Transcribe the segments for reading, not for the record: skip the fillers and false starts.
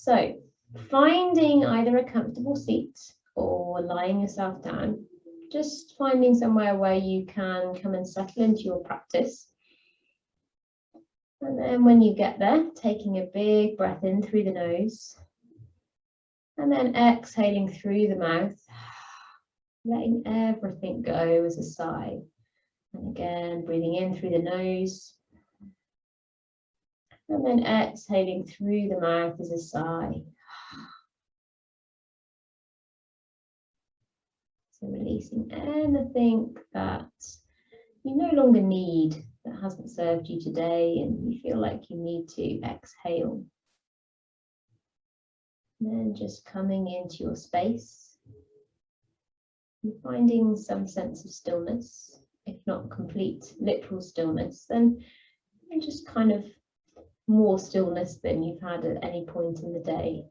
So finding either a comfortable seat or lying yourself down, just finding somewhere where you can come and settle into your practice. And then when you get there, taking a big breath in through the nose and then exhaling through the mouth, letting everything go as a sigh. And again, breathing in through the nose and then exhaling through the mouth as a sigh. So releasing anything that you no longer need, that hasn't served you today and you feel like you need to exhale. And then just coming into your space and finding some sense of stillness, if not complete literal stillness, then just kind of more stillness than you've had at any point in the day.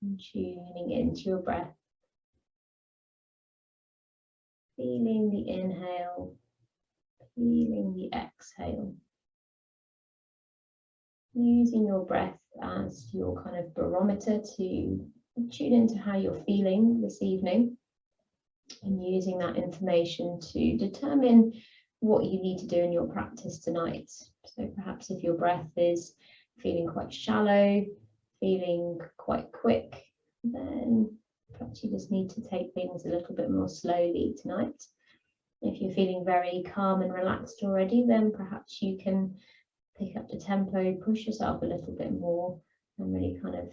And tuning into your breath, feeling the inhale, feeling the exhale. Using your breath as your kind of barometer to tune into how you're feeling this evening, and using that information to determine what you need to do in your practice tonight. So perhaps if your breath is feeling quite shallow, feeling quite quick, then perhaps you just need to take things a little bit more slowly tonight. If you're feeling very calm and relaxed already, then perhaps you can pick up the tempo, push yourself a little bit more and really kind of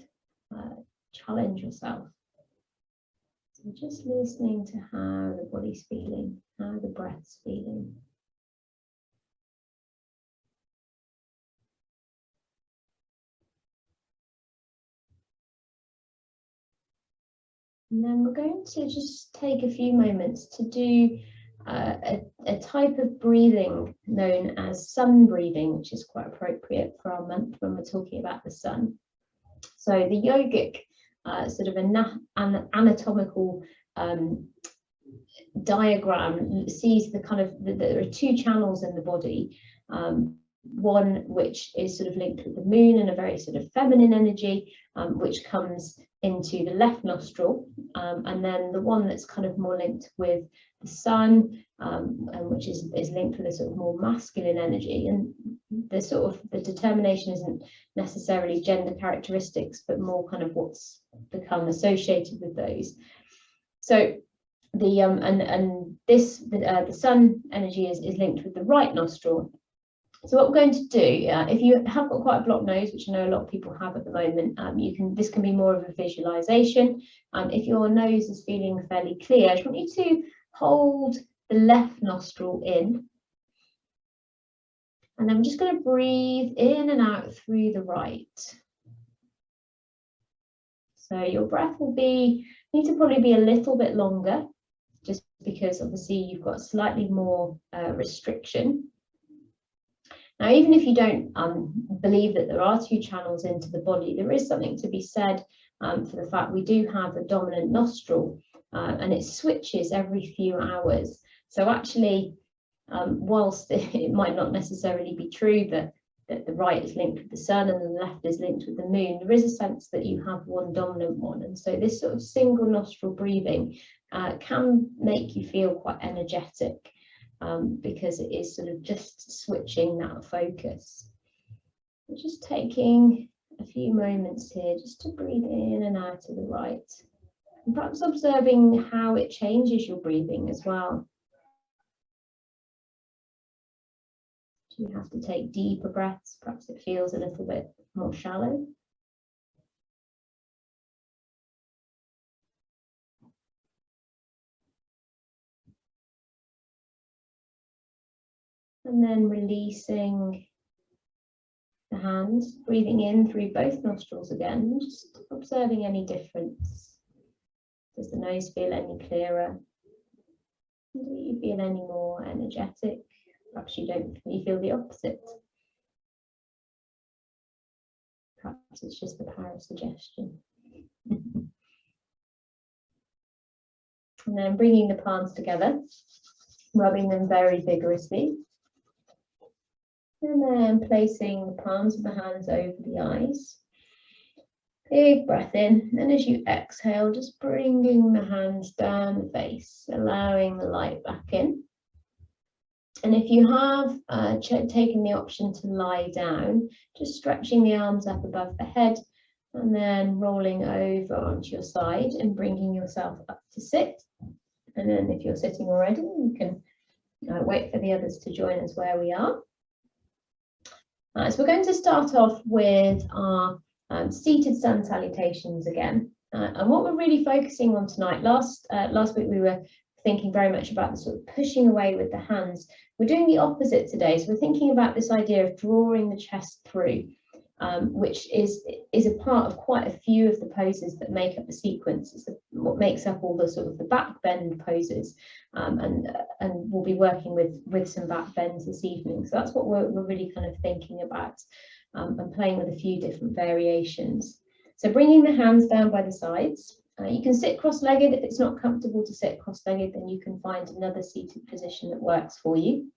challenge yourself. So just listening to how the body's feeling, how the breath's feeling. And then we're going to just take a few moments to do a type of breathing known as sun breathing, which is quite appropriate for our month when we're talking about the sun. So the yogic sort of an anatomical diagram sees the kind of, there are two channels in the body. One which is sort of linked with the moon and a very sort of feminine energy, which comes into the left nostril, and then the one that's kind of more linked with the sun, and which is linked with a sort of more masculine energy. And the sort of the determination isn't necessarily gender characteristics, but more kind of what's become associated with those. So the the sun energy is linked with the right nostril. So what we're going to do, if you have got quite a blocked nose, which I know a lot of people have at the moment, this can be more of a visualization. If your nose is feeling fairly clear, I just want you to hold the left nostril in. And then I'm just going to breathe in and out through the right. So your breath will need to probably be a little bit longer, just because obviously you've got slightly more restriction. Now, even if you don't believe that there are two channels into the body, there is something to be said for the fact we do have a dominant nostril, and it switches every few hours. So actually, whilst it might not necessarily be true that the right is linked with the sun and the left is linked with the moon, there is a sense that you have one dominant one. And so this sort of single nostril breathing can make you feel quite energetic. Because it is sort of just switching that focus. We're just taking a few moments here just to breathe in and out to the right, and perhaps observing how it changes your breathing as well. Do you have to take deeper breaths? Perhaps it feels a little bit more shallow. And then releasing the hands, breathing in through both nostrils again, just observing any difference. Does the nose feel any clearer? Do you feel any more energetic? Perhaps you don't, you feel the opposite. Perhaps it's just the power of suggestion. And then bringing the palms together, rubbing them very vigorously. And then placing the palms of the hands over the eyes. Big breath in, and as you exhale, just bringing the hands down the face, allowing the light back in. And if you have taken the option to lie down, just stretching the arms up above the head and then rolling over onto your side and bringing yourself up to sit. And then if you're sitting already, you can wait for the others to join us where we are. So we're going to start off with our seated sun salutations again. And what we're really focusing on tonight, last week we were thinking very much about the sort of pushing away with the hands. We're doing the opposite today. So we're thinking about this idea of drawing the chest through, which is a part of quite a few of the poses that make up the sequence. It's what makes up all the sort of the back bend poses, and we'll be working with some back bends this evening. So that's what we're really kind of thinking about, and playing with a few different variations. So bringing the hands down by the sides. You can sit cross-legged. If it's not comfortable to sit cross-legged, then you can find another seated position that works for you.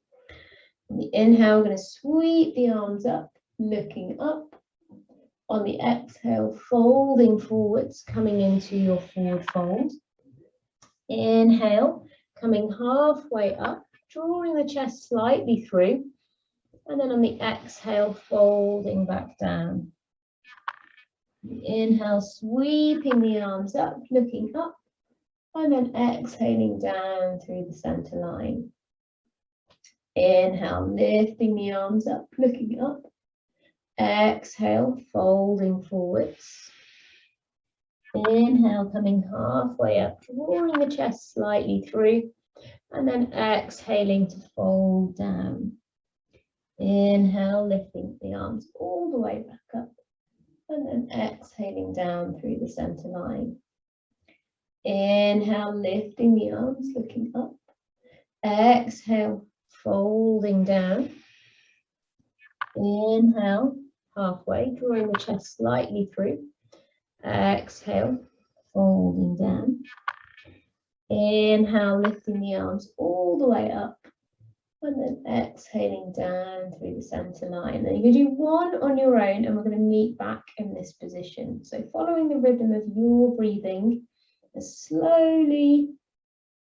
On the inhale, I'm going to sweep the arms up, looking up. On the exhale, folding forwards, coming into your forward fold. Inhale, coming halfway up, drawing the chest slightly through. And then on the exhale, folding back down. Inhale, sweeping the arms up, looking up, and then exhaling down through the center line. Inhale, lifting the arms up, looking up. Exhale, folding forwards. Inhale, coming halfway up, drawing the chest slightly through, and then exhaling to fold down. Inhale, lifting the arms all the way back up. And then exhaling down through the center line. Inhale, lifting the arms, looking up. Exhale, folding down. Inhale, halfway, drawing the chest slightly through. Exhale, folding down. Inhale, lifting the arms all the way up. And then exhaling down through the center line. And you can do one on your own, and we're going to meet back in this position. So following the rhythm of your breathing, as slowly,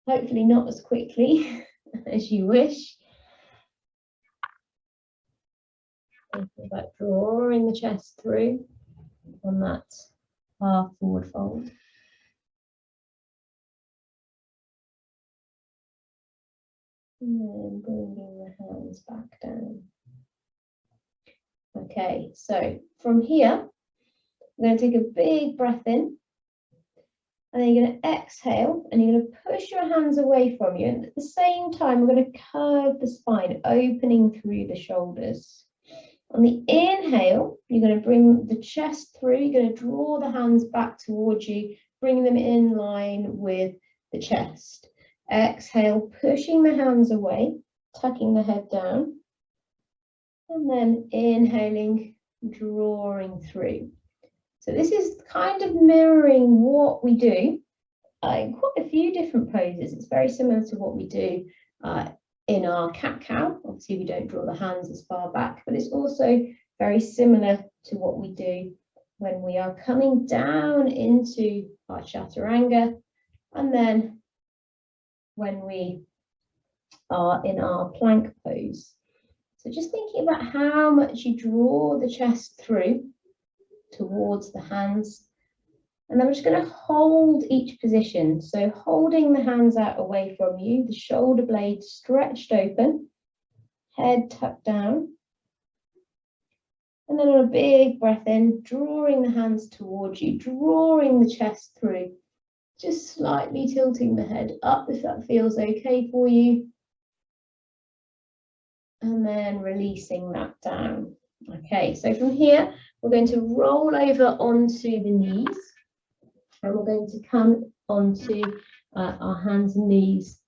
hopefully not as quickly as you wish. Thinking about drawing the chest through on that half forward fold. And then bringing the hands back down. Okay, so from here, we're going to take a big breath in. And then you're going to exhale, and you're going to push your hands away from you. And at the same time, we're going to curve the spine, opening through the shoulders. On the inhale, you're going to bring the chest through. You're going to draw the hands back towards you, bring them in line with the chest. Exhale, pushing the hands away, tucking the head down. And then inhaling, drawing through. So this is kind of mirroring what we do in quite a few different poses. It's very similar to what we do in our cat-cow. Obviously, we don't draw the hands as far back, but it's also very similar to what we do when we are coming down into our chaturanga, and then when we are in our plank pose. So just thinking about how much you draw the chest through towards the hands. And I'm just going to hold each position. So holding the hands out away from you, the shoulder blades stretched open, head tucked down. And then on a big breath in, drawing the hands towards you, drawing the chest through, just slightly tilting the head up if that feels okay for you. And then releasing that down. Okay, so from here, we're going to roll over onto the knees, and we're going to come onto our hands and knees.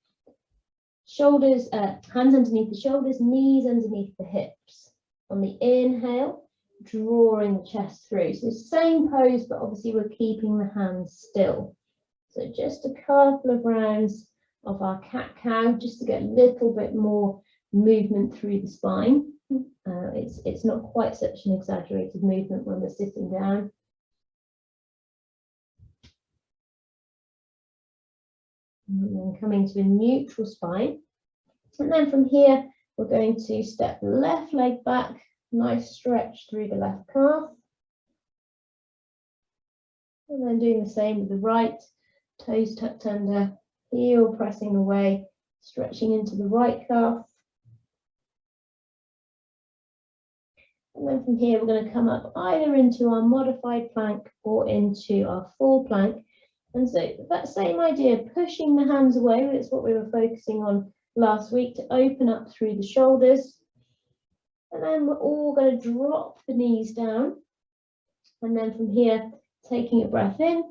Shoulders, hands underneath the shoulders, knees underneath the hips. On the inhale, drawing the chest through. So same pose, but obviously we're keeping the hands still. So just a couple of rounds of our cat-cow, just to get a little bit more movement through the spine. It's not quite such an exaggerated movement when we're sitting down. And then coming to a neutral spine. And then from here, we're going to step the left leg back, nice stretch through the left calf. And then doing the same with the right, toes tucked under, heel pressing away, stretching into the right calf. And then from here, we're going to come up either into our modified plank or into our full plank. And so that same idea, pushing the hands away, that's what we were focusing on last week, to open up through the shoulders. And then we're all going to drop the knees down. And then from here, taking a breath in.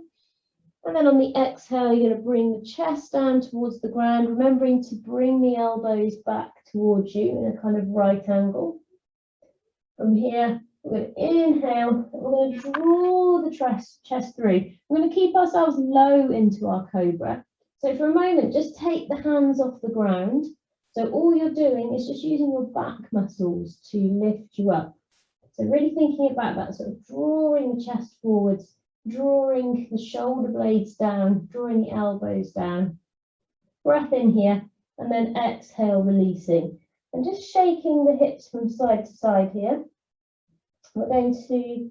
And then on the exhale, you're going to bring the chest down towards the ground, remembering to bring the elbows back towards you in a kind of right angle. From here, we're going to inhale, we're going to draw the chest through. We're going to keep ourselves low into our cobra. So for a moment, just take the hands off the ground. So all you're doing is just using your back muscles to lift you up. So really thinking about that, sort of drawing the chest forwards, drawing the shoulder blades down, drawing the elbows down. Breath in here, and then exhale, releasing. And just shaking the hips from side to side here. We're going to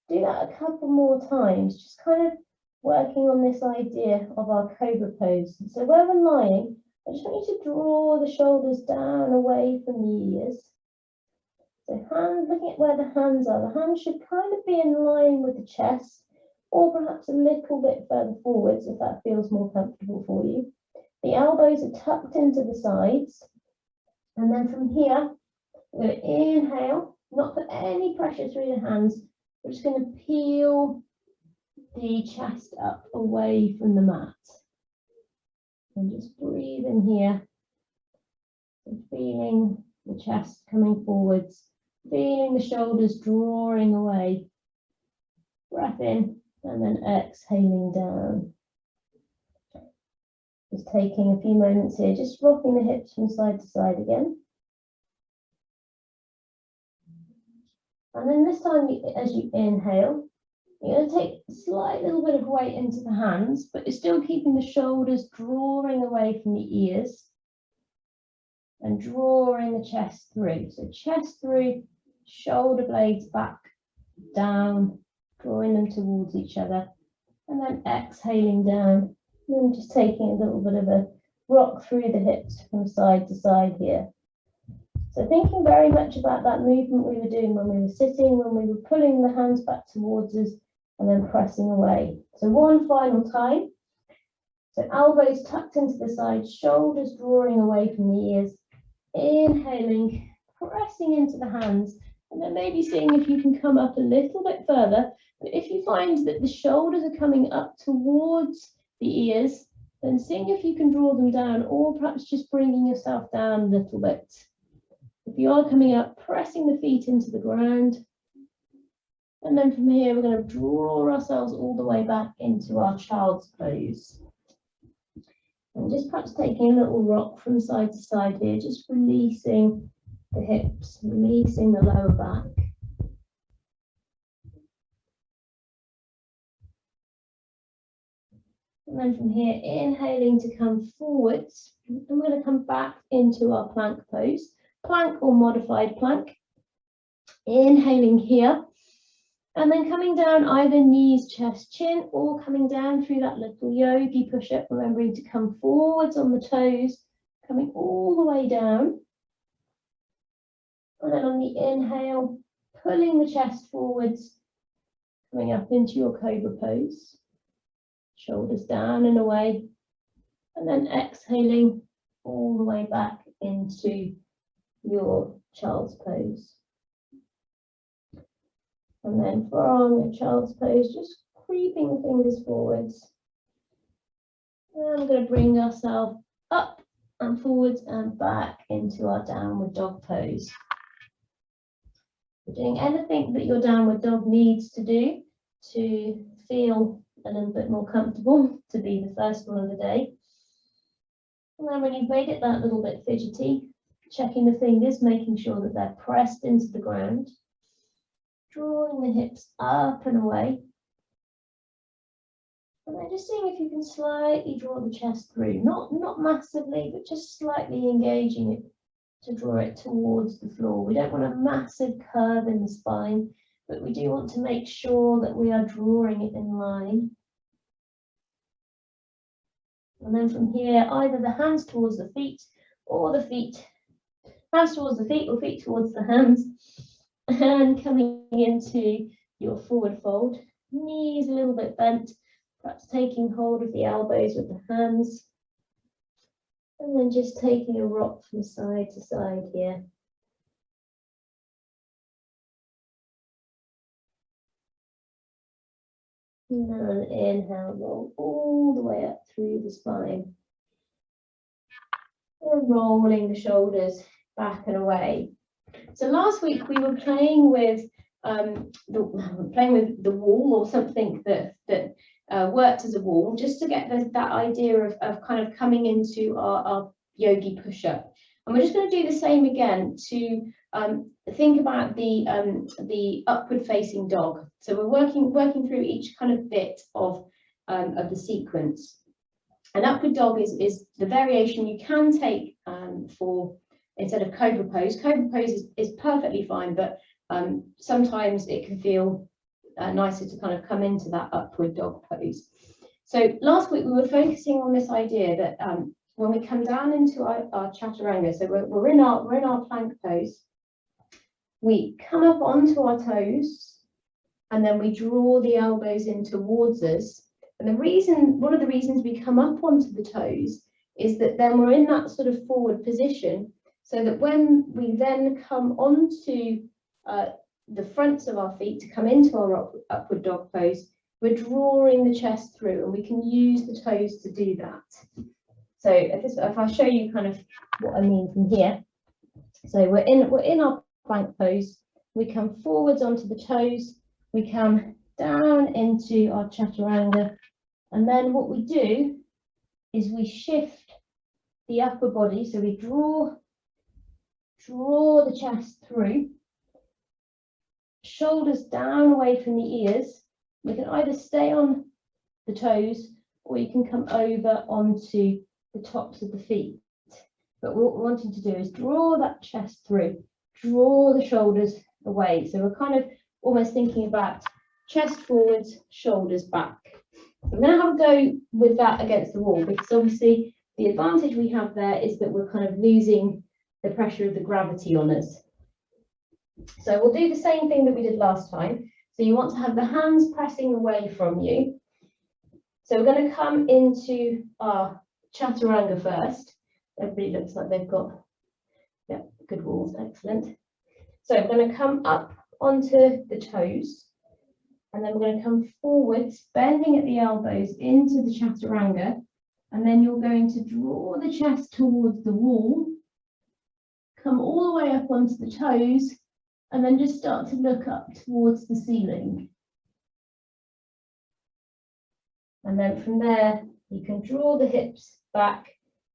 do that a couple more times, just kind of working on this idea of our cobra pose. So where we're lying, I just want you to draw the shoulders down away from the ears. So hands, looking at where the hands are, the hands should kind of be in line with the chest, or perhaps a little bit further forwards if that feels more comfortable for you. The elbows are tucked into the sides. And then from here, we're going to inhale, not put any pressure through the hands. We're just going to peel the chest up away from the mat. And just breathe in here. And feeling the chest coming forwards, feeling the shoulders drawing away. Breath in, and then exhaling down. Just taking a few moments here, just rocking the hips from side to side again. And then this time, as you inhale, you're going to take a slight little bit of weight into the hands, but you're still keeping the shoulders drawing away from the ears and drawing the chest through. So chest through, shoulder blades back, down, drawing them towards each other, and then exhaling down. And just taking a little bit of a rock through the hips from side to side here. So thinking very much about that movement we were doing when we were sitting, when we were pulling the hands back towards us and then pressing away. So one final time. So elbows tucked into the sides, shoulders drawing away from the ears. Inhaling, pressing into the hands, and then maybe seeing if you can come up a little bit further. But if you find that the shoulders are coming up towards the ears, then seeing if you can draw them down, or perhaps just bringing yourself down a little bit. If you are coming up, pressing the feet into the ground. And then from here, we're going to draw ourselves all the way back into our child's pose. And just perhaps taking a little rock from side to side here, just releasing the hips, releasing the lower back. And then from here, inhaling to come forwards. And we're going to come back into our plank pose, plank or modified plank. Inhaling here, and then coming down either knees, chest, chin, or coming down through that little yogi push-up, remembering to come forwards on the toes, coming all the way down. And then on the inhale, pulling the chest forwards, coming up into your cobra pose. Shoulders down and away, and then exhaling all the way back into your child's pose. And then from your child's pose, just creeping the fingers forwards. And we're going to bring ourselves up and forwards and back into our downward dog pose. We're doing anything that your downward dog needs to do to feel a little bit more comfortable, to be the first one of the day. And then when you've made it that little bit fidgety, checking the fingers, making sure that they're pressed into the ground, drawing the hips up and away. And then just seeing if you can slightly draw the chest through, not massively, but just slightly engaging it to draw it towards the floor. We don't want a massive curve in the spine, but we do want to make sure that we are drawing it in line. And then from here, either the hands towards the feet or the feet, hands towards the feet or feet towards the hands, and coming into your forward fold, knees a little bit bent, perhaps taking hold of the elbows with the hands, and then just taking a rock from side to side here. And then inhale, roll all the way up through the spine. And rolling the shoulders back and away. So last week we were playing with the wall, or something that worked as a wall, just to get that idea of kind of coming into our yogi push-up. And we're just going to do the same again to think about the upward facing dog. So we're working through each kind of bit of the sequence. An upward dog is the variation you can take for, instead of cobra pose. Cobra pose is perfectly fine, but sometimes it can feel nicer to kind of come into that upward dog pose. So last week we were focusing on this idea that when we come down into our chaturanga, so we're in our plank pose, we come up onto our toes, and then we draw the elbows in towards us. And one of the reasons we come up onto the toes is that then we're in that sort of forward position, so that when we then come onto the fronts of our feet to come into our upward dog pose, we're drawing the chest through, and we can use the toes to do that. So if I show you kind of what I mean from here, so we're in our plank pose, we come forwards onto the toes, we come down into our chaturanga, and then what we do is we shift the upper body, so we draw the chest through, shoulders down away from the ears. We can either stay on the toes, or you can come over onto the tops of the feet. But what we're wanting to do is draw that chest through, draw the shoulders away. So we're kind of almost thinking about chest forwards, shoulders back. So I'm going to have a go with that against the wall, because obviously the advantage we have there is that we're kind of losing the pressure of the gravity on us. So we'll do the same thing that we did last time. So you want to have the hands pressing away from you. So we're going to come into our chaturanga first. Everybody looks like they've got, yeah, good walls, excellent. So we're going to come up onto the toes, and then we're going to come forwards, bending at the elbows into the chaturanga, and then you're going to draw the chest towards the wall, come all the way up onto the toes, and then just start to look up towards the ceiling. And then from there, you can draw the hips back,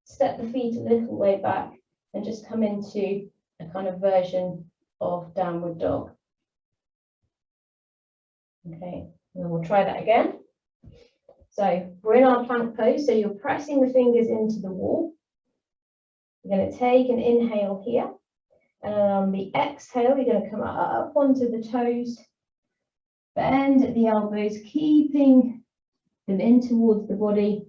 step the feet a little way back, and just come into a kind of version of downward dog. Okay, and we'll try that again. So we're in our plank pose, so you're pressing the fingers into the wall. You're going to take an inhale here, and on the exhale, you're going to come up onto the toes, bend at the elbows, keeping them in towards the body,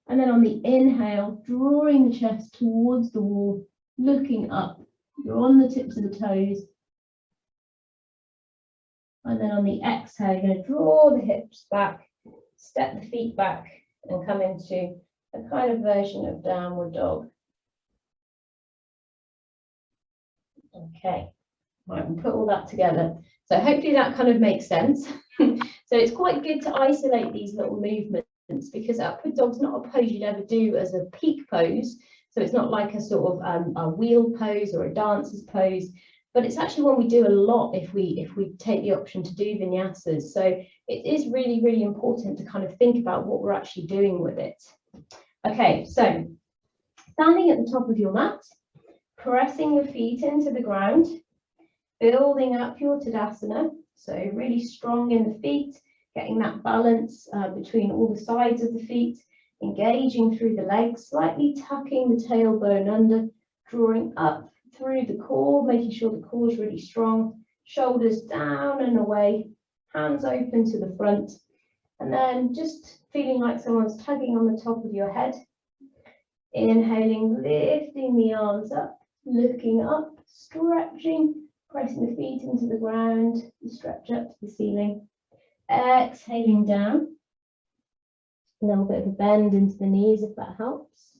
and then on the inhale, drawing the chest towards the wall, looking up. You're on the tips of the toes. And then on the exhale, you're going to draw the hips back, step the feet back, and come into a kind of version of downward dog. Okay, right, we'll put all that together. So hopefully that kind of makes sense. So it's quite good to isolate these little movements, because upward dog's not a pose you'd ever do as a peak pose. So it's not like a sort of a wheel pose or a dancer's pose, but it's actually one we do a lot if we take the option to do vinyasas. So it is really, really important to kind of think about what we're actually doing with it. Okay, so standing at the top of your mat, pressing your feet into the ground, building up your Tadasana. So really strong in the feet, getting that balance between all the sides of the feet, engaging through the legs, slightly tucking the tailbone under, drawing up through the core, making sure the core is really strong, shoulders down and away, hands open to the front, and then just feeling like someone's tugging on the top of your head. Inhaling, lifting the arms up, looking up, stretching, pressing the feet into the ground, stretch up to the ceiling. Exhaling down. A little bit of a bend into the knees if that helps.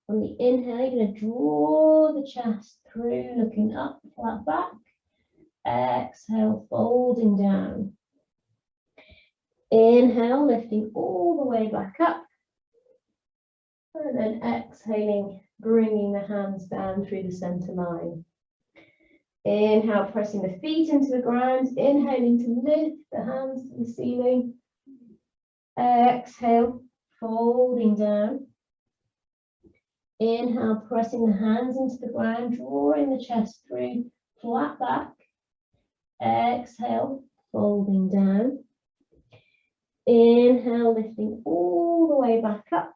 On the inhale, you're going to draw the chest through, looking up, flat back. Exhale, folding down. Inhale, lifting all the way back up. And then exhaling, bringing the hands down through the center line. Inhale, pressing the feet into the ground. Inhaling to lift the hands to the ceiling. Exhale, folding down. Inhale, pressing the hands into the ground, drawing the chest through, flat back. Exhale, folding down. Inhale, lifting all the way back up.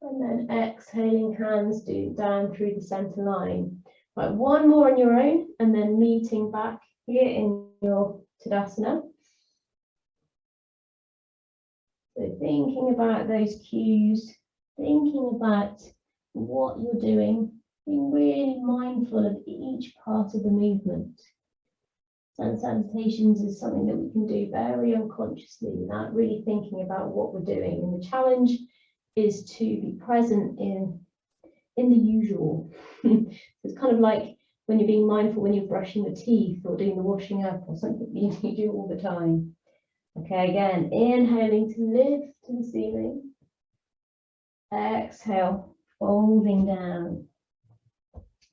And then exhaling, hands down through the center line. Right, one more on your own, and then meeting back here in your Tadasana. So thinking about those cues, thinking about what you're doing, being really mindful of each part of the movement. Sun salutations is something that we can do very unconsciously without really thinking about what we're doing. And the challenge is to be present in the usual. It's kind of like when you're being mindful when you're brushing the teeth or doing the washing up or something you do all the time. Okay, again, inhaling to lift to the ceiling. Exhale, folding down.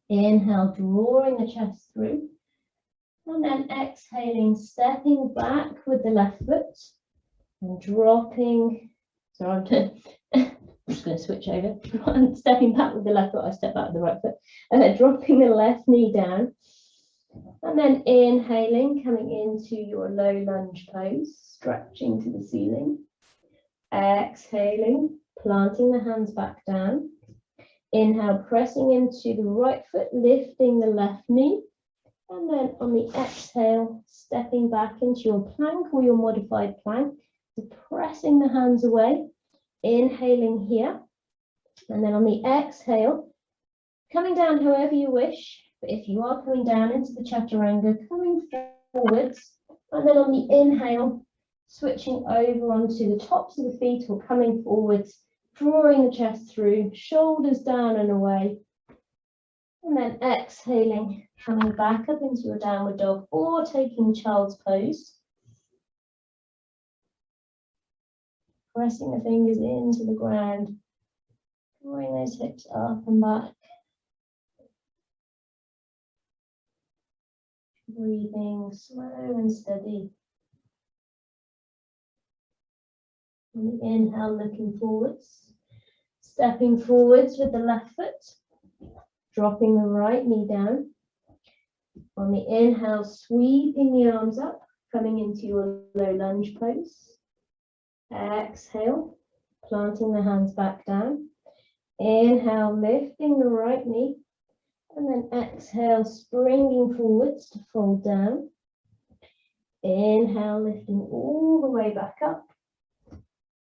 Inhale, drawing the chest through. And then exhaling, stepping back with the left foot and dropping. So I'm just going to switch over. I'm stepping back with the left foot, I step back with the right foot. And then dropping the left knee down. And then inhaling, coming into your low lunge pose, stretching to the ceiling. Exhaling, planting the hands back down. Inhale, pressing into the right foot, lifting the left knee. And then on the exhale, stepping back into your plank or your modified plank, so pressing the hands away, inhaling here. And then on the exhale, coming down however you wish. But if you are coming down into the chaturanga, coming forwards. And then on the inhale, switching over onto the tops of the feet or coming forwards, drawing the chest through, shoulders down and away. And then exhaling, coming back up into your downward dog or taking child's pose. Pressing the fingers into the ground, drawing those hips up and back. Breathing slow and steady. On the inhale, looking forwards, stepping forwards with the left foot. Dropping the right knee down. On the inhale, sweeping the arms up, coming into your low lunge pose. Exhale, planting the hands back down. Inhale, lifting the right knee. And then exhale, springing forwards to fold down. Inhale, lifting all the way back up.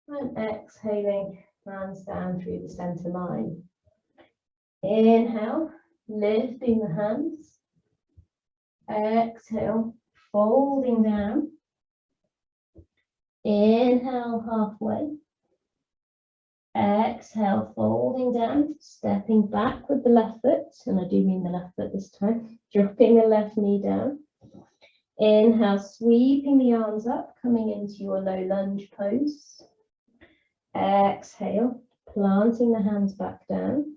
And exhaling, hands down through the center line. Inhale, lifting the hands. Exhale, folding down. Inhale, halfway. Exhale, folding down, stepping back with the left foot, and I do mean the left foot this time, dropping the left knee down. Inhale, sweeping the arms up, coming into your low lunge pose. Exhale, planting the hands back down.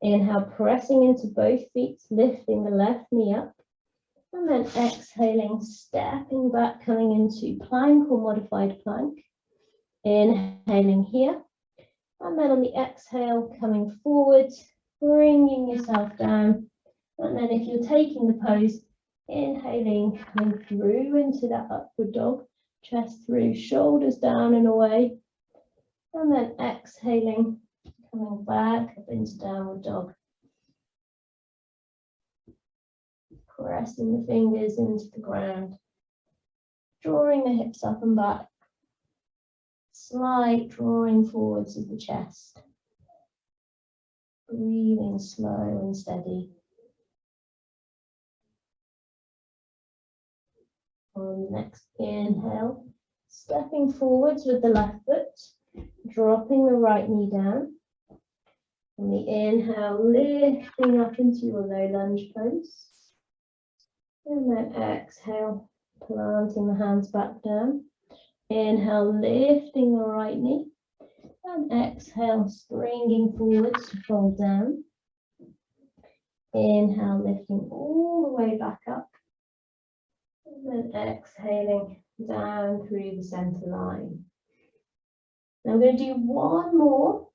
Inhale, pressing into both feet, lifting the left knee up. And then exhaling, stepping back, coming into plank or modified plank. Inhaling here. And then on the exhale, coming forward, bringing yourself down. And then if you're taking the pose, inhaling, coming through into that upward dog, chest through, shoulders down and away. And then exhaling, coming back up into downward dog. Pressing the fingers into the ground, drawing the hips up and back, slight drawing forwards of the chest, breathing slow and steady. On the next inhale, stepping forwards with the left foot, dropping the right knee down. On the inhale, lifting up into your low lunge pose. And then exhale, planting the hands back down. Inhale, lifting the right knee. And exhale, springing forwards to fold down. Inhale, lifting all the way back up. And then exhaling down through the center line. Now we're going to do one more,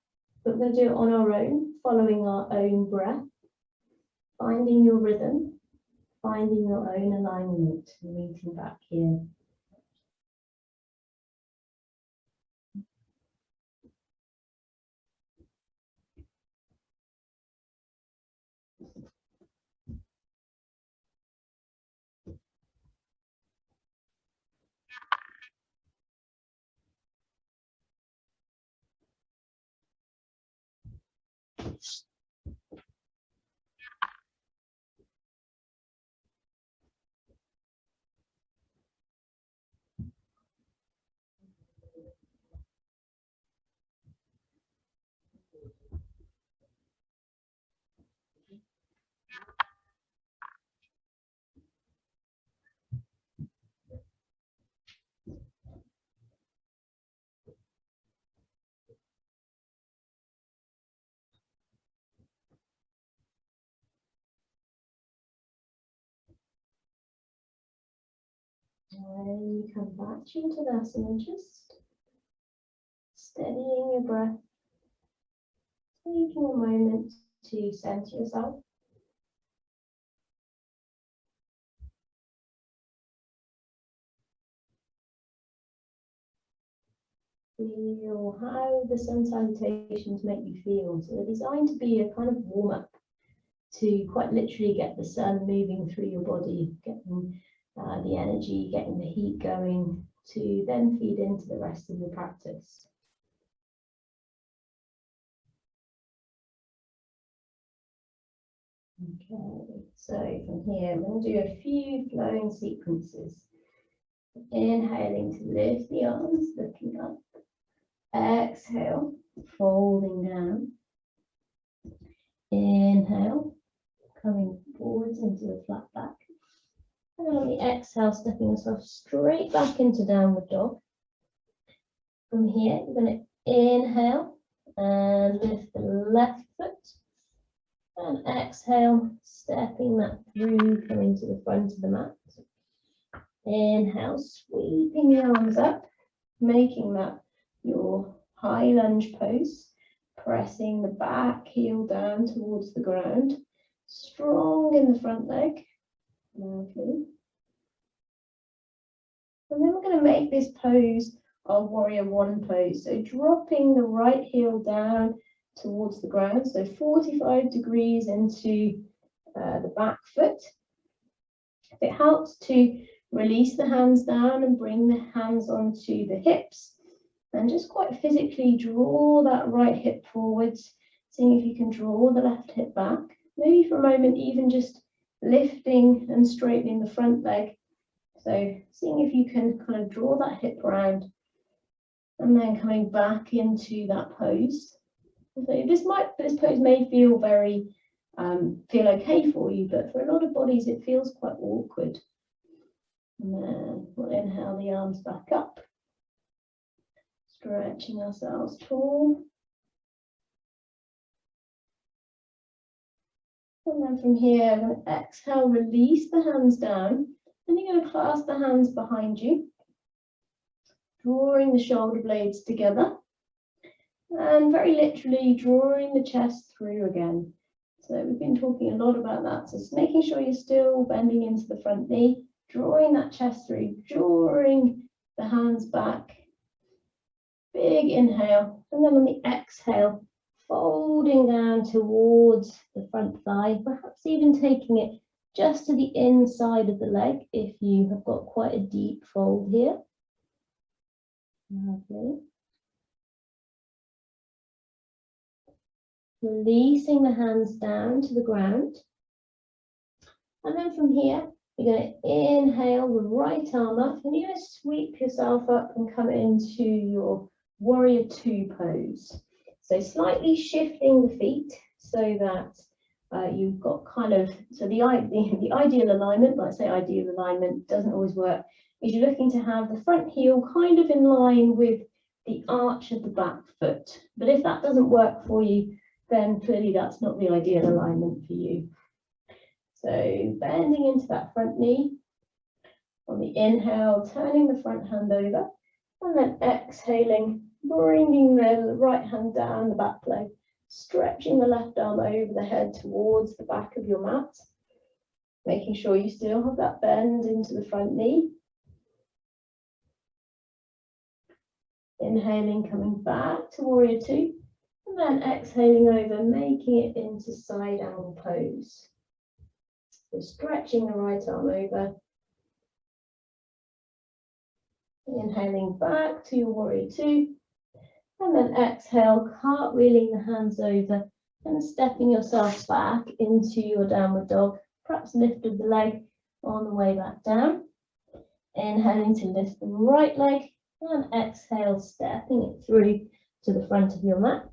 but we're going to do it on our own, following our own breath, finding your rhythm. Finding your own alignment, meeting back here. When you come back to your Tadasana, just steadying your breath, taking a moment to center yourself. Feel how the sun salutations make you feel. So they're designed to be a kind of warm-up to quite literally get the sun moving through your body, getting the energy, getting the heat going to then feed into the rest of the practice. Okay, so from here, I'm going to do a few flowing sequences. Inhaling to lift the arms, looking up. Exhale, folding down. Inhale, coming forwards into the flat back. And on the exhale, stepping yourself straight back into downward dog. From here, you're going to inhale and lift the left foot. And exhale, stepping that through, coming to the front of the mat. Inhale, sweeping the arms up, making that your high lunge pose, pressing the back heel down towards the ground, strong in the front leg. Lovely. And then we're going to make this pose our warrior one pose. So dropping the right heel down towards the ground, so 45 degrees into the back foot. It helps to release the hands down and bring the hands onto the hips and just quite physically draw that right hip forwards, seeing if you can draw the left hip back. Maybe for a moment even just lifting and straightening the front leg. So seeing if you can kind of draw that hip round and then coming back into that pose. So this pose may feel very feel okay for you, but for a lot of bodies it feels quite awkward. And then we'll inhale the arms back up, stretching ourselves tall. And then from here, I'm going to exhale, release the hands down, and you're going to clasp the hands behind you, drawing the shoulder blades together, and very literally drawing the chest through again. So we've been talking a lot about that. So just making sure you're still bending into the front knee, drawing that chest through, drawing the hands back. Big inhale, and then on the exhale, folding down towards the front thigh, perhaps even taking it just to the inside of the leg if you have got quite a deep fold here. Lovely. Releasing the hands down to the ground. And then from here, you're going to inhale the right arm up, and you're going to sweep yourself up and come into your warrior two pose. So slightly shifting the feet so that you've got kind of, so the ideal alignment, let's say ideal alignment doesn't always work, is you're looking to have the front heel kind of in line with the arch of the back foot. But if that doesn't work for you, then clearly that's not the ideal alignment for you. So bending into that front knee. On the inhale, turning the front hand over, and then exhaling, bringing the right hand down the back leg, stretching the left arm over the head towards the back of your mat, making sure you still have that bend into the front knee. Inhaling, coming back to warrior two, and then exhaling over, making it into side angle pose. So stretching the right arm over. Inhaling back to your warrior two, and then exhale, cartwheeling the hands over and stepping yourself back into your downward dog. Perhaps lift of the leg on the way back down. Inhaling to lift the right leg, and exhale, stepping it through to the front of your mat.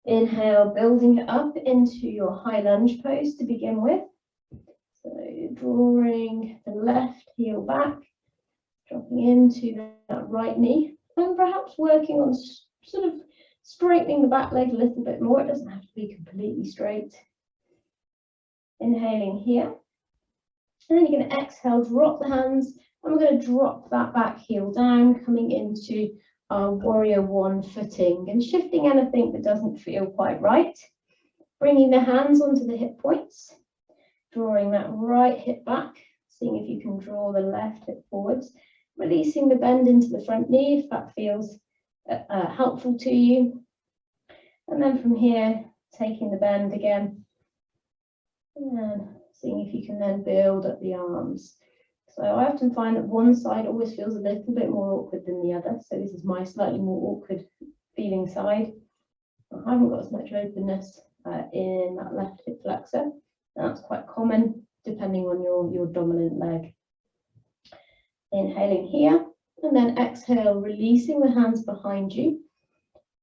Inhale, building it up into your high lunge pose to begin with. So drawing the left heel back, dropping into that right knee, and perhaps working on sort of straightening the back leg a little bit more. It doesn't have to be completely straight. Inhaling here. And then you're going to exhale, drop the hands, and we're going to drop that back heel down, coming into our warrior one footing and shifting anything that doesn't feel quite right. Bringing the hands onto the hip points, drawing that right hip back, seeing if you can draw the left hip forwards, releasing the bend into the front knee if that feels helpful to you. And then from here, taking the bend again, and seeing if you can then build up the arms. So I often find that one side always feels a little bit more awkward than the other. So this is my slightly more awkward feeling side. I haven't got as much openness in that left hip flexor. That's quite common depending on your dominant leg. Inhaling here, and then exhale, releasing the hands behind you.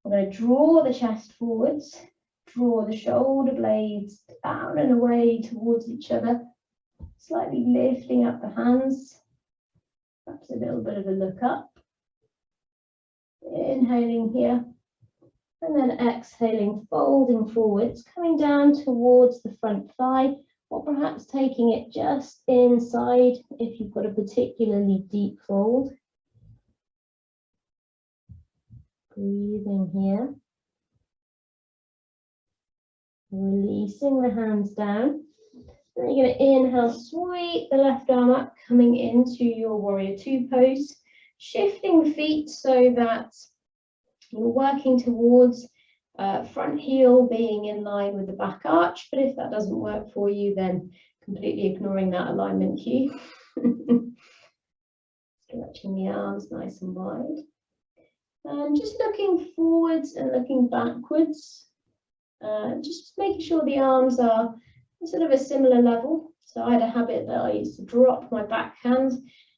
I'm going to draw the chest forwards, draw the shoulder blades down and away towards each other, slightly lifting up the hands, perhaps a little bit of a look up. Inhaling here, and then exhaling, folding forwards, coming down towards the front thigh, or perhaps taking it just inside if you've got a particularly deep fold. Breathing here. Releasing the hands down. Then you're going to inhale, sweep the left arm up, coming into your warrior two pose, shifting the feet so that you're working towards front heel being in line with the back arch. But if that doesn't work for you, then completely ignoring that alignment cue. Stretching the arms nice and wide. And just looking forwards and looking backwards. Just making sure the arms are sort of a similar level. So I had a habit that I used to drop my backhand,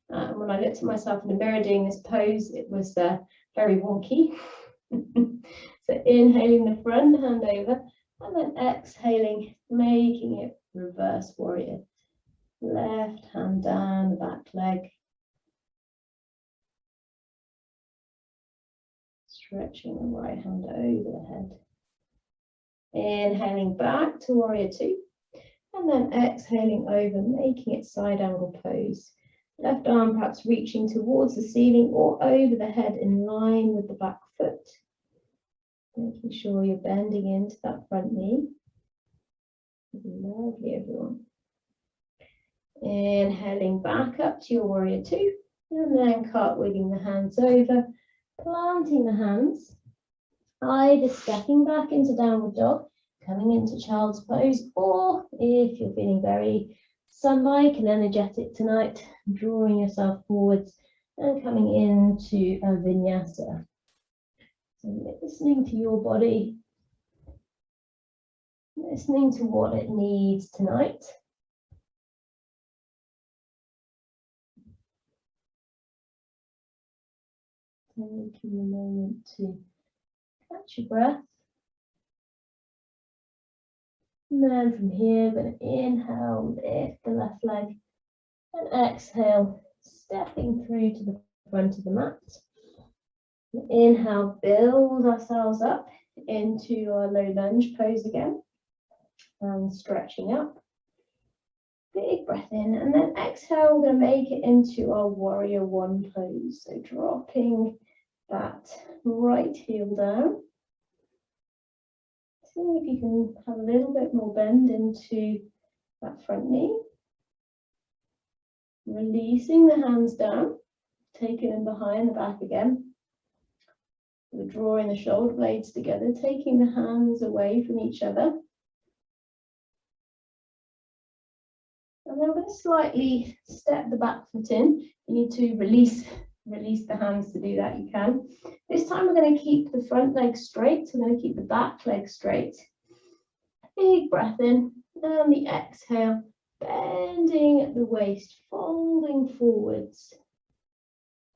and when I looked at myself in the mirror doing this pose, it was very wonky. So inhaling the front hand over, and then exhaling, making it reverse warrior. Left hand down the back leg. Stretching the right hand over the head. Inhaling back to warrior two, and then exhaling over, making it side angle pose. Left arm perhaps reaching towards the ceiling or over the head in line with the back foot. Making sure you're bending into that front knee. Lovely, everyone. Inhaling back up to your warrior two, and then cartwheeling the hands over, planting the hands, either stepping back into downward dog, coming into child's pose, or if you're feeling very sun-like and energetic tonight, drawing yourself forwards and coming into a vinyasa. So listening to your body, listening to what it needs tonight. Taking a moment to catch your breath. And then from here, we're going to inhale, lift the left leg, and exhale, stepping through to the front of the mat. Inhale, build ourselves up into our low lunge pose again, and stretching up. Big breath in, and then exhale, we're going to make it into our warrior one pose. So dropping that right heel down. See if you can have a little bit more bend into that front knee. Releasing the hands down, taking them behind the back again. We're drawing the shoulder blades together, taking the hands away from each other. And then we're going to slightly step the back foot in. You need to release the hands to do that, you can. This time we're going to keep the front leg straight, so we're going to keep the back leg straight. Big breath in, and the exhale, bending at the waist, folding forwards.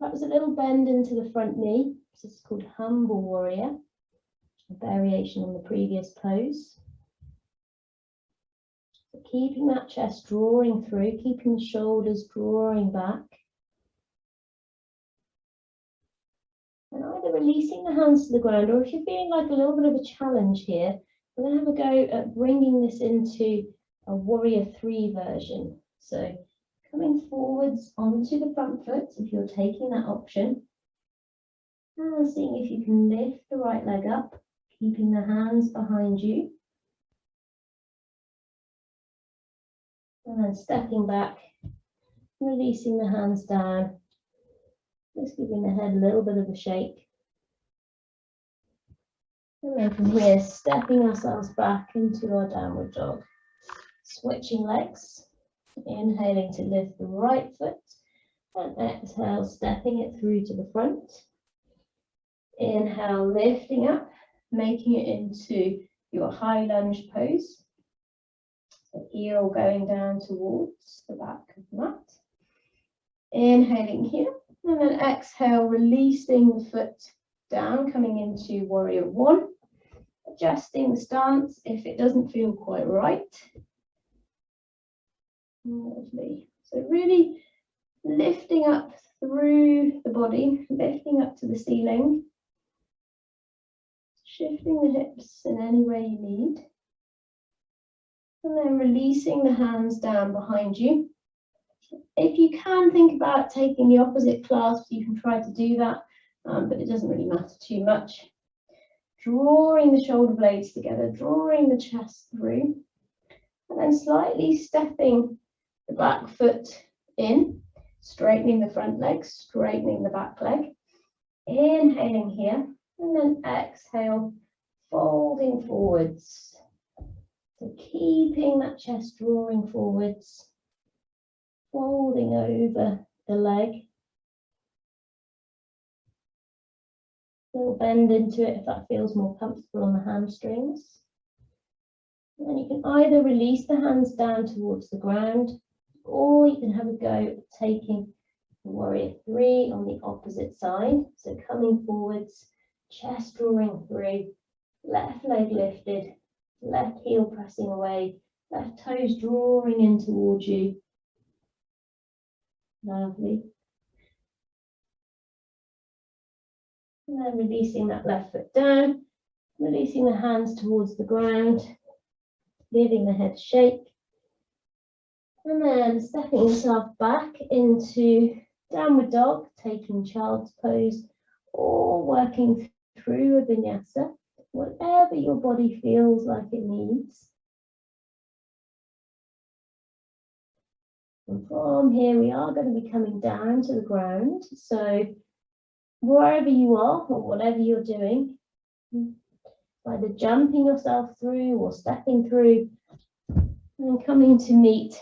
That was a little bend into the front knee. This is called humble warrior, a variation on the previous pose. So keeping that chest drawing through, keeping the shoulders drawing back. And either releasing the hands to the ground, or if you're feeling like a little bit of a challenge here, we're going to have a go at bringing this into a warrior three version. So coming forwards onto the front foot, if you're taking that option, and seeing if you can lift the right leg up, keeping the hands behind you. And then stepping back, releasing the hands down, just giving the head a little bit of a shake. And then from here, stepping ourselves back into our downward dog. Switching legs, inhaling to lift the right foot, and exhale, stepping it through to the front. Inhale, lifting up, making it into your high lunge pose. The heel going down towards the back of the mat. Inhaling here, and then exhale, releasing the foot down, coming into warrior one. Adjusting the stance if it doesn't feel quite right. Lovely. So really lifting up through the body, lifting up to the ceiling. Shifting the hips in any way you need. And then releasing the hands down behind you. If you can think about taking the opposite clasp, you can try to do that, but it doesn't really matter too much. Drawing the shoulder blades together, drawing the chest through, and then slightly stepping the back foot in, straightening the front leg, straightening the back leg. Inhaling here, and then exhale, folding forwards. So keeping that chest drawing forwards, folding over the leg. Little bend into it if that feels more comfortable on the hamstrings. And then you can either release the hands down towards the ground, or you can have a go at taking the warrior three on the opposite side. So coming forwards, chest drawing through, left leg lifted, left heel pressing away, left toes drawing in towards you. Lovely. And then releasing that left foot down, releasing the hands towards the ground, leaving the head shake. And then stepping yourself back into downward dog, taking child's pose, or working through a vinyasa, whatever your body feels like it needs. And from here, we are going to be coming down to the ground. So wherever you are or whatever you're doing, either jumping yourself through or stepping through and coming to meet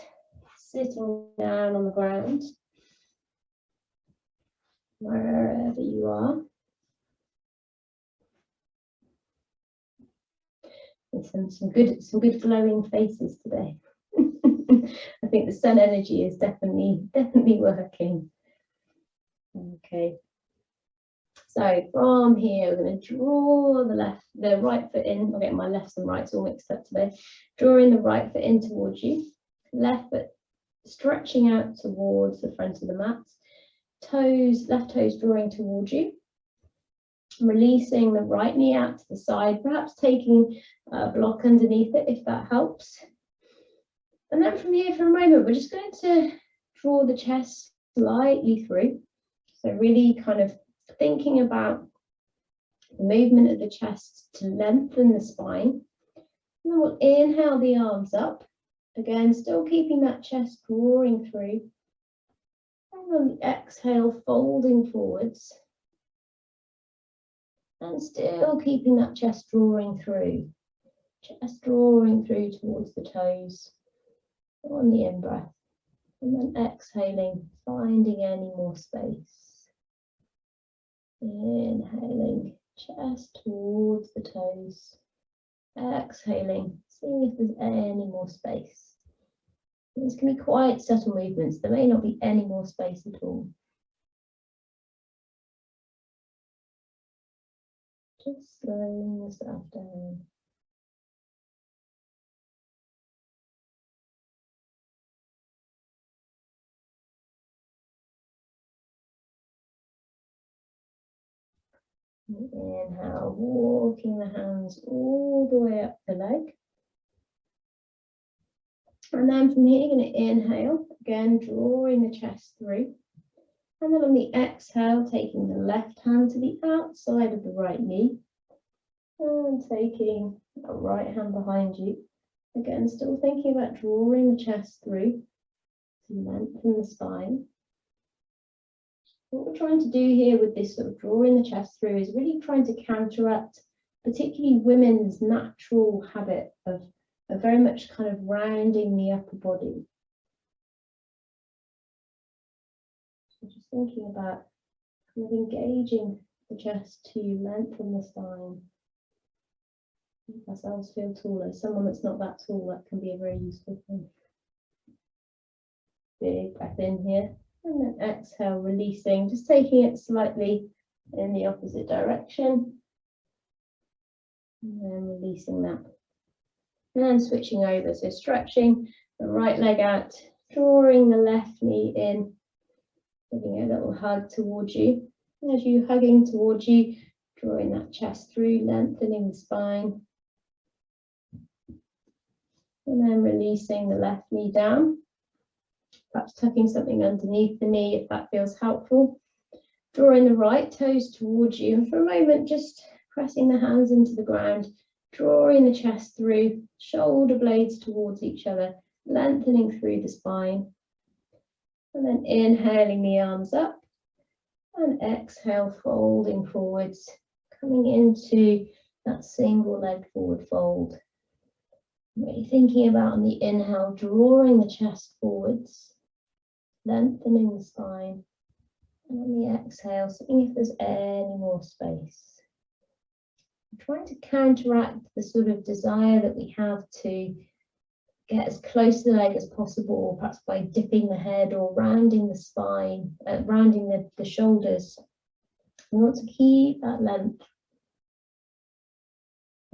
sitting down on the ground, wherever you are. With some good glowing faces today. I think the sun energy is definitely working. Okay. So from here, we're going to draw the right foot in. I'll get my lefts and rights all mixed up today. Drawing the right foot in towards you, left foot stretching out towards the front of the mat, left toes drawing towards you, releasing the right knee out to the side, perhaps taking a block underneath it if that helps. And then from here, for a moment, we're just going to draw the chest slightly through. So really kind of thinking about the movement of the chest to lengthen the spine. And then we'll inhale the arms up. Again, still keeping that chest drawing through. And on the exhale, folding forwards. And still keeping that chest drawing through. Chest drawing through towards the toes on the in-breath. And then exhaling, finding any more space. Inhaling, chest towards the toes. Exhaling, seeing if there's any more space. These can be quite subtle movements. There may not be any more space at all. Just slowing yourself down. Inhale, walking the hands all the way up the leg. And then from here, you're going to inhale, again, drawing the chest through. And then on the exhale, taking the left hand to the outside of the right knee. And taking the right hand behind you. Again, still thinking about drawing the chest through to lengthen the spine. What we're trying to do here with this sort of drawing the chest through is really trying to counteract particularly women's natural habit of very much kind of rounding the upper body. So just thinking about kind of engaging the chest to lengthen the spine. Make ourselves feel taller. Someone that's not that tall, that can be a very useful thing. Big breath in here. And then exhale, releasing, just taking it slightly in the opposite direction. And then releasing that. And then switching over, so stretching the right leg out, drawing the left knee in, giving a little hug towards you. As you're hugging towards you, drawing that chest through, lengthening the spine. And then releasing the left knee down. Perhaps tucking something underneath the knee if that feels helpful. Drawing the right toes towards you, and for a moment just pressing the hands into the ground, drawing the chest through, shoulder blades towards each other, lengthening through the spine. And then inhaling the arms up and exhale, folding forwards, coming into that single leg forward fold. Really thinking about on the inhale, drawing the chest forwards, lengthening the spine, and on the exhale, seeing if there's any more space. I'm trying to counteract the sort of desire that we have to get as close to the leg as possible, perhaps by dipping the head or rounding the spine, rounding the shoulders. We want to keep that length.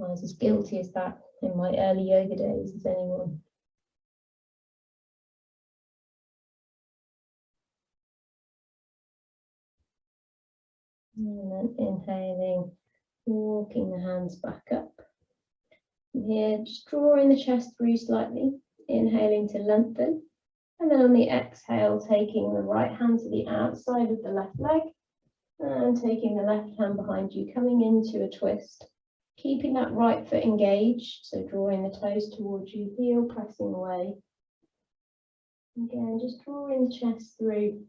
I was as guilty as that in my early yoga days as anyone. And then inhaling, walking the hands back up. From here, just drawing the chest through slightly, inhaling to lengthen. And then on the exhale, taking the right hand to the outside of the left leg and taking the left hand behind you, coming into a twist. Keeping that right foot engaged, so drawing the toes towards you, heel pressing away. Again, just drawing the chest through,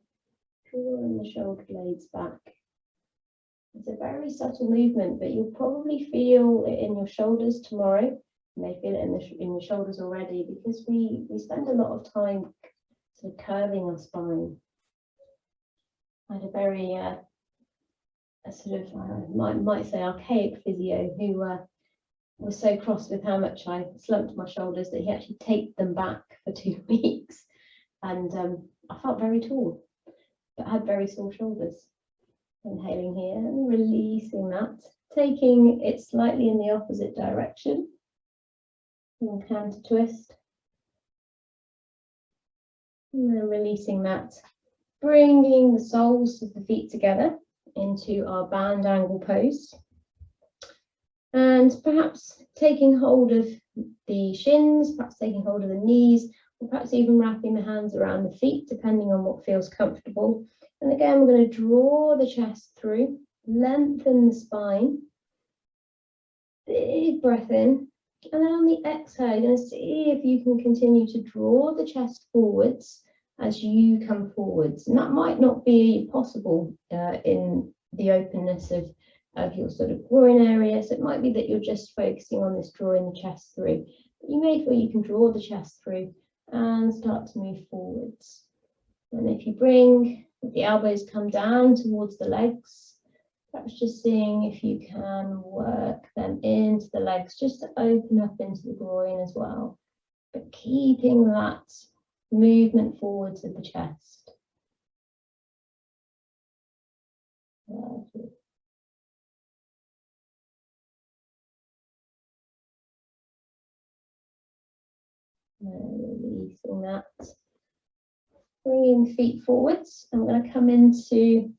drawing the shoulder blades back. It's a very subtle movement, but you'll probably feel it in your shoulders tomorrow. You may feel it in your shoulders already, because we spend a lot of time sort of curving our spine. I had a very a sort of might say archaic physio who was so cross with how much I slumped my shoulders that he actually taped them back for 2 weeks, and I felt very tall, but had very sore shoulders. Inhaling here and releasing that, taking it slightly in the opposite direction, and counter twist, and then releasing that, bringing the soles of the feet together into our band angle pose, and perhaps taking hold of the shins, perhaps taking hold of the knees, or perhaps even wrapping the hands around the feet, depending on what feels comfortable. And again, we're going to draw the chest through, lengthen the spine, big breath in, and then on the exhale, you're going to see if you can continue to draw the chest forwards as you come forwards. And that might not be possible in the openness of your sort of groin area, so it might be that you're just focusing on this drawing the chest through. But you may feel you can draw the chest through and start to move forwards. And if you bring the elbows come down towards the legs, perhaps just seeing if you can work them into the legs, just to open up into the groin as well, but keeping that movement forwards of the chest. Releasing that. Bringing the feet forwards. I'm going to come into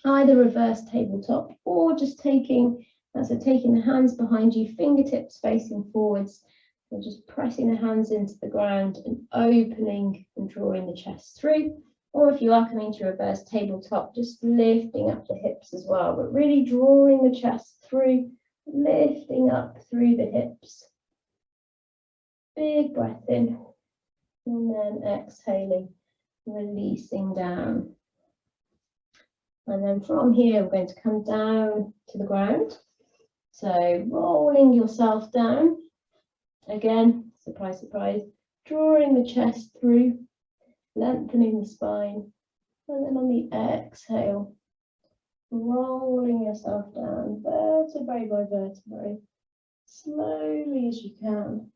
either reverse tabletop or just taking the hands behind you, fingertips facing forwards, and just pressing the hands into the ground and opening and drawing the chest through. Or if you are coming to reverse tabletop, just lifting up the hips as well, but really drawing the chest through, lifting up through the hips. Big breath in, and then exhaling, releasing down. And then from here, we're going to come down to the ground. So rolling yourself down. Again, surprise, surprise, drawing the chest through, lengthening the spine. And then on the exhale, rolling yourself down, vertebrae by vertebrae, slowly as you can.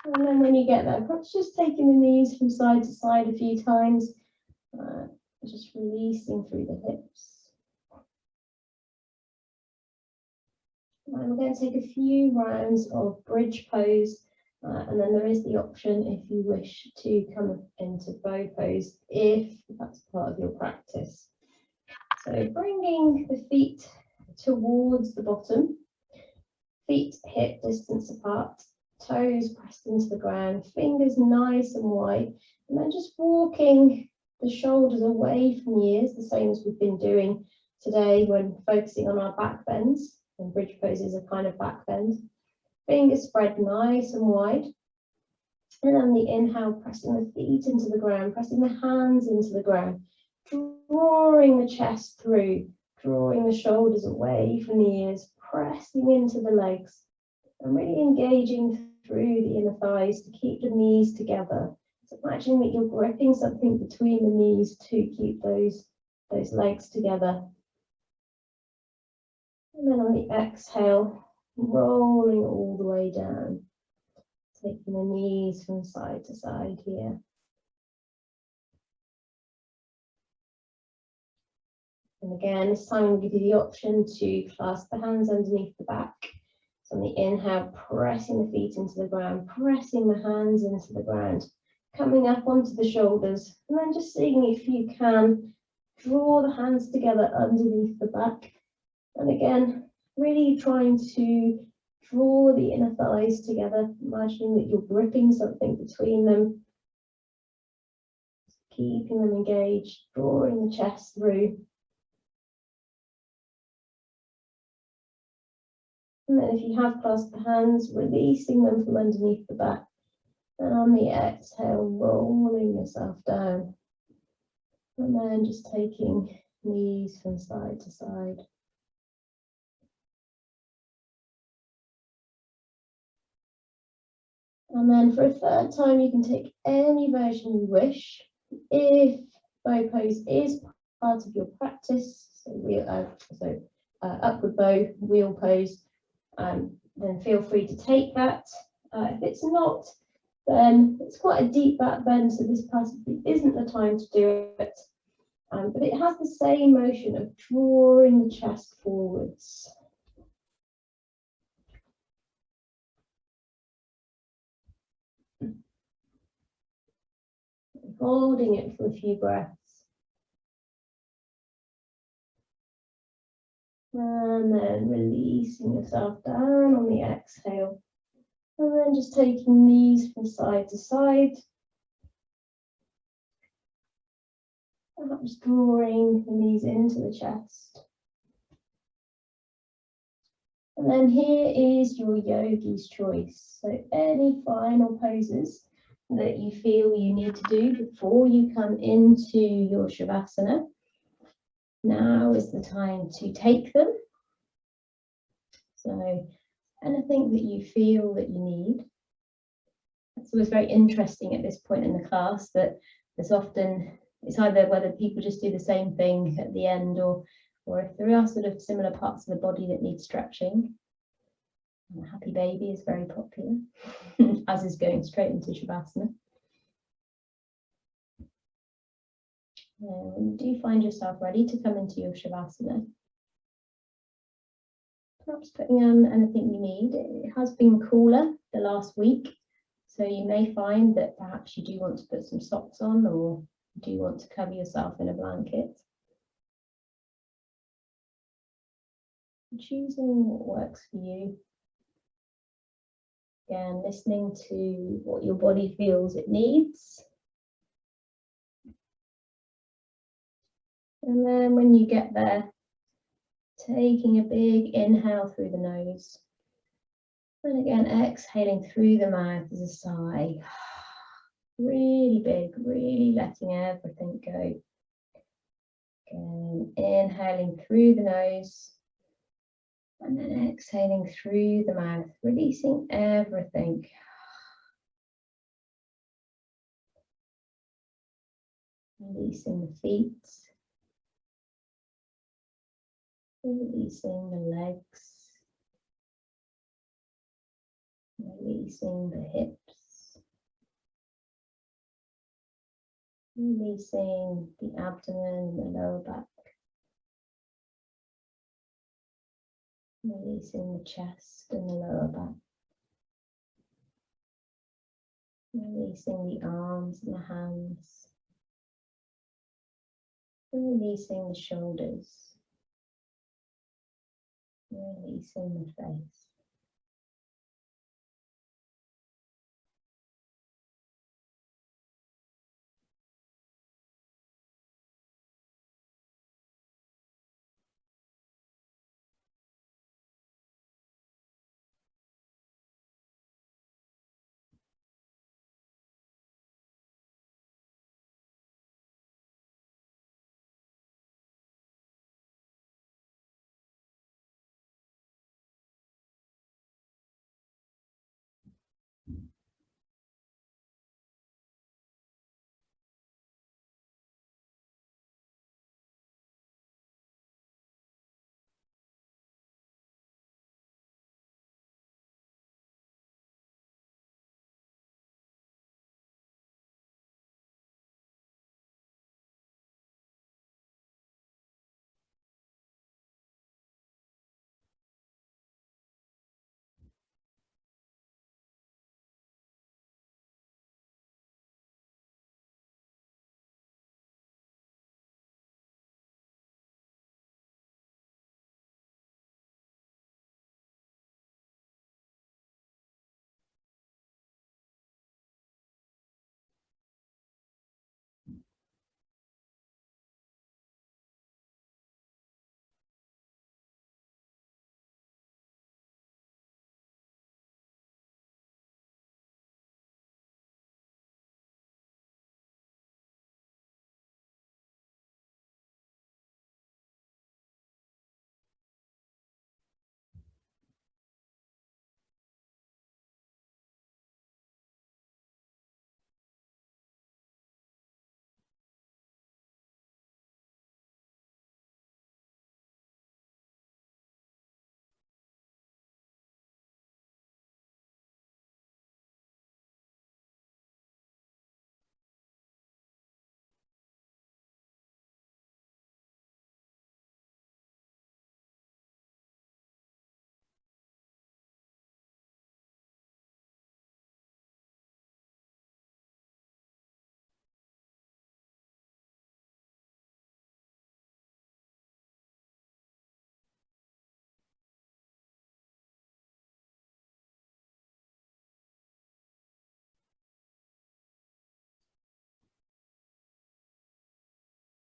And then when you get there, perhaps just taking the knees from side to side a few times, just releasing through the hips. And we're going to take a few rounds of bridge pose, and then there is the option if you wish to come into bow pose, if that's part of your practice. So bringing the feet towards the bottom, feet hip distance apart, toes pressed into the ground, fingers nice and wide, and then just walking the shoulders away from the ears, the same as we've been doing today when focusing on our back bends. And bridge poses are kind of back bend. Fingers spread nice and wide. And on the inhale, pressing the feet into the ground, pressing the hands into the ground, drawing the chest through, drawing the shoulders away from the ears, pressing into the legs, and really engaging through the inner thighs to keep the knees together. So imagine that you're gripping something between the knees to keep those legs together. And then on the exhale, rolling all the way down, taking the knees from side to side here. And again, this time we'll give you the option to clasp the hands underneath the back. So on the inhale, pressing the feet into the ground, pressing the hands into the ground, coming up onto the shoulders, and then just seeing if you can draw the hands together underneath the back. And again, really trying to draw the inner thighs together, imagining that you're gripping something between them, keeping them engaged, drawing the chest through. And then if you have clasped the hands, releasing them from underneath the back And on the exhale, rolling yourself down. And then just taking knees from side to side. And then for a third time, you can take any version you wish. If bow pose is part of your practice, so upward bow, wheel pose, then feel free to take that. If it's not, then it's quite a deep back bend, so this possibly isn't the time to do it. But it has the same motion of drawing the chest forwards. Holding it for a few breaths. And then releasing yourself down on the exhale. And then just taking knees from side to side. Perhaps drawing the knees into the chest. And then here is your yogi's choice. So any final poses that you feel you need to do before you come into your Shavasana, now is the time to take them. So anything that you feel that you need. It's always very interesting at this point in the class that there's often, it's either whether people just do the same thing at the end or if there are sort of similar parts of the body that need stretching. And happy baby is very popular, as is going straight into Shavasana. When you do find yourself ready to come into your Shavasana, perhaps putting on anything you need. It has been cooler the last week, so you may find that perhaps you do want to put some socks on or you do want to cover yourself in a blanket. Choosing what works for you. Again, listening to what your body feels it needs. And then when you get there, taking a big inhale through the nose. And again, exhaling through the mouth as a sigh. Really big, really letting everything go. Again, inhaling through the nose. And then exhaling through the mouth, releasing everything. Releasing the feet. Releasing the legs. Releasing the hips. Releasing the abdomen, the lower back. Releasing the chest and the lower back. Releasing the arms and the hands. Releasing the shoulders. Releasing the face.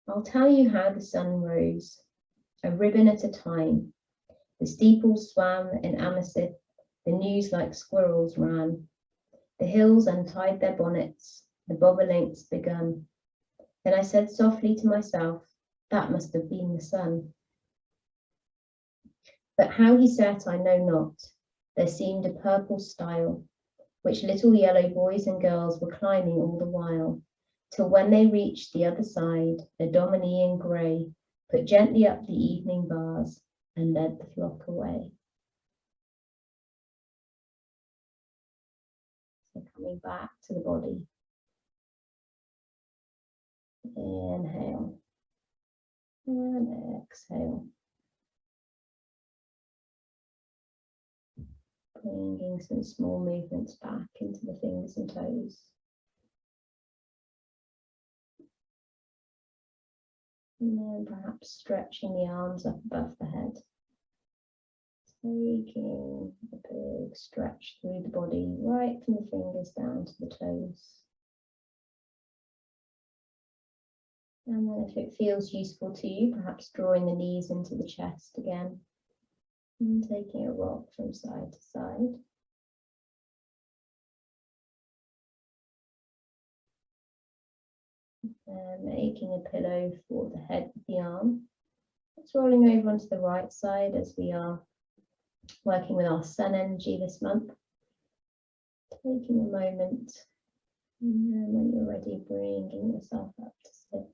I'll tell you how the sun rose, a ribbon at a time. The steeples swam in amethyst, the news like squirrels ran. The hills untied their bonnets, the bobolinks begun. Then I said softly to myself, that must have been the sun. But how he set I know not. There seemed a purple stile, which little yellow boys and girls were climbing all the while, till when they reached the other side, a dominie in grey put gently up the evening bars and led the flock away. So coming back to the body. Inhale and exhale. Bringing some small movements back into the fingers and toes. And then perhaps stretching the arms up above the head. Taking a big stretch through the body, right from the fingers down to the toes. And then if it feels useful to you, perhaps drawing the knees into the chest again. And taking a rock from side to side. And making a pillow for the head with the arm. It's rolling over onto the right side as we are working with our sun energy this month. Taking a moment, and then when you're ready, bringing yourself up to sit.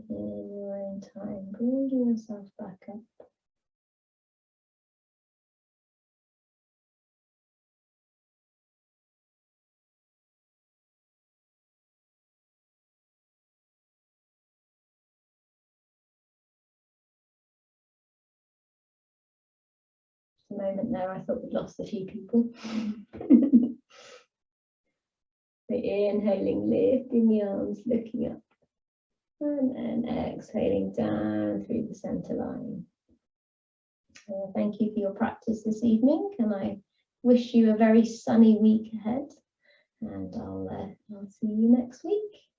In your own time, bringing yourself back up. Just a moment there, I thought we'd lost a few people. So inhaling, lifting the arms, looking up. And then exhaling down through the center line. Thank you for your practice this evening, and I wish you a very sunny week ahead. And I'll see you next week.